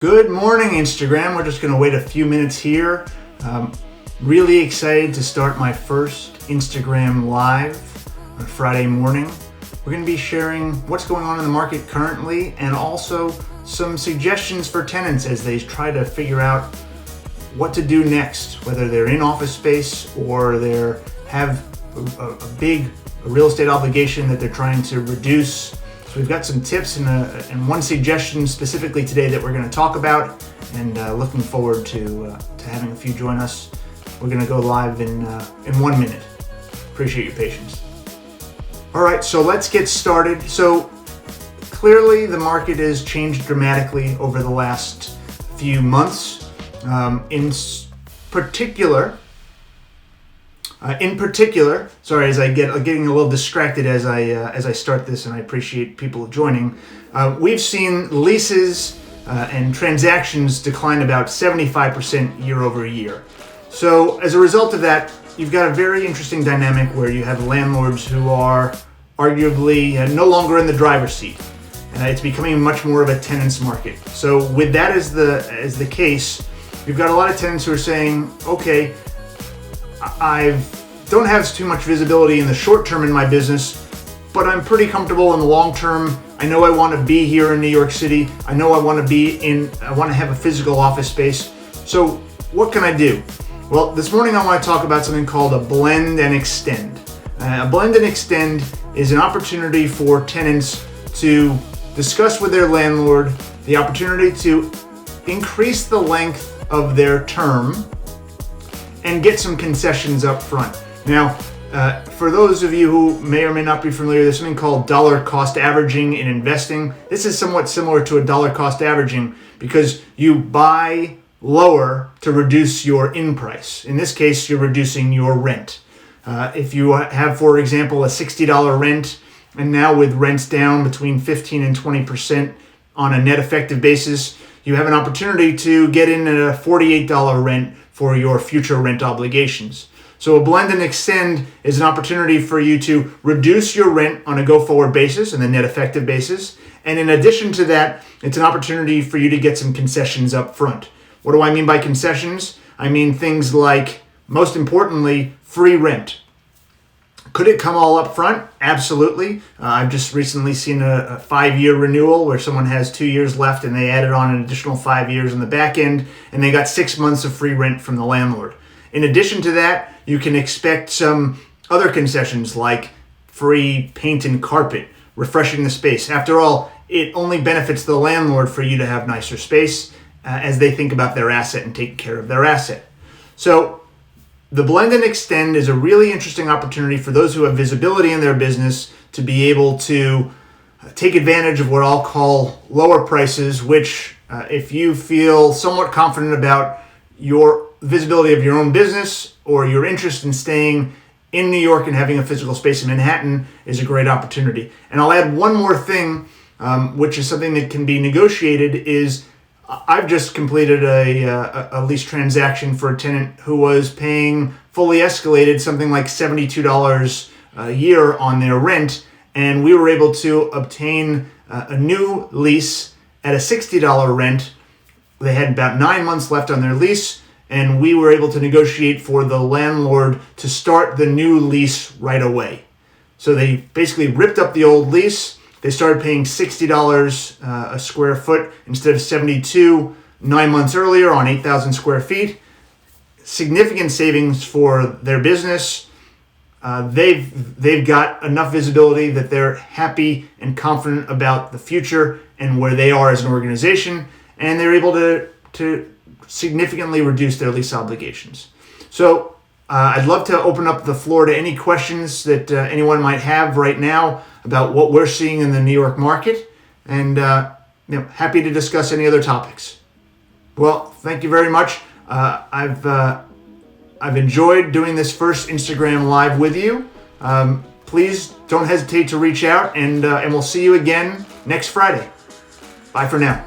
Good morning, Instagram. We're just going to wait a few minutes here. Really excited to start my first Instagram Live on Friday morning. We're going to be sharing what's going on in the market currently and also some suggestions for tenants as they try to figure out what to do next, whether they're in office space or they have a big real estate obligation that they're trying to reduce. So we've got some tips and one suggestion specifically today that we're going to talk about, and looking forward to having a few join us. We're going to go live in 1 minute. Appreciate your patience. All right, so let's get started. So clearly the market has changed dramatically over the last few months. In particular, sorry, as I getting a little distracted as I start this, and I appreciate people joining. We've seen leases and transactions decline about 75% year over year. So as a result of that, you've got a very interesting dynamic where you have landlords who are arguably no longer in the driver's seat. It's becoming much more of a tenant's market. So with that as the case, you've got a lot of tenants who are saying, okay, I don't have too much visibility in the short term in my business, but I'm pretty comfortable in the long term. I know I want to be here in New York City. I know I want to have a physical office space. So what can I do? Well, this morning I want to talk about something called a blend and extend. A blend and extend is an opportunity for tenants to discuss with their landlord the opportunity to increase the length of their term and get some concessions up front. Now, for those of you who may or may not be familiar, there's something called dollar cost averaging in investing. This is somewhat similar to a dollar cost averaging because you buy lower to reduce your in price. In this case, you're reducing your rent. If you have, for example, a $60 rent, and now with rents down between 15 and 20% on a net effective basis, you have an opportunity to get in at a $48 rent for your future rent obligations. So a blend and extend is an opportunity for you to reduce your rent on a go-forward basis and the net effective basis. And in addition to that, it's an opportunity for you to get some concessions up front. What do I mean by concessions? I mean things like, most importantly, free rent. Could it come all up front? Absolutely. I've just recently seen a 5-year renewal where someone has 2 years left and they added on an additional 5 years in the back end, and they got 6 months of free rent from the landlord. In addition to that, you can expect some other concessions like free paint and carpet, refreshing the space. After all, it only benefits the landlord for you to have nicer space as they think about their asset and take care of their asset. So the blend and extend is a really interesting opportunity for those who have visibility in their business to be able to take advantage of what I'll call lower prices, which if you feel somewhat confident about your visibility of your own business or your interest in staying in New York and having a physical space in Manhattan, is a great opportunity. And I'll add one more thing, which is something that can be negotiated, is I've just completed a lease transaction for a tenant who was paying fully escalated something like $72 a year on their rent, and we were able to obtain a new lease at a $60 rent. They had about 9 months left on their lease, and we were able to negotiate for the landlord to start the new lease right away. So they basically ripped up the old lease. They started paying $60 a square foot instead of $72 9 months earlier on 8,000 square feet. Significant savings for their business. They've got enough visibility that they're happy and confident about the future and where they are as an organization, and they're able to significantly reduce their lease obligations. So I'd love to open up the floor to any questions that anyone might have right now about what we're seeing in the New York market, and happy to discuss any other topics. Well, thank you very much. I've enjoyed doing this first Instagram Live with you. Please don't hesitate to reach out, and we'll see you again next Friday. Bye for now.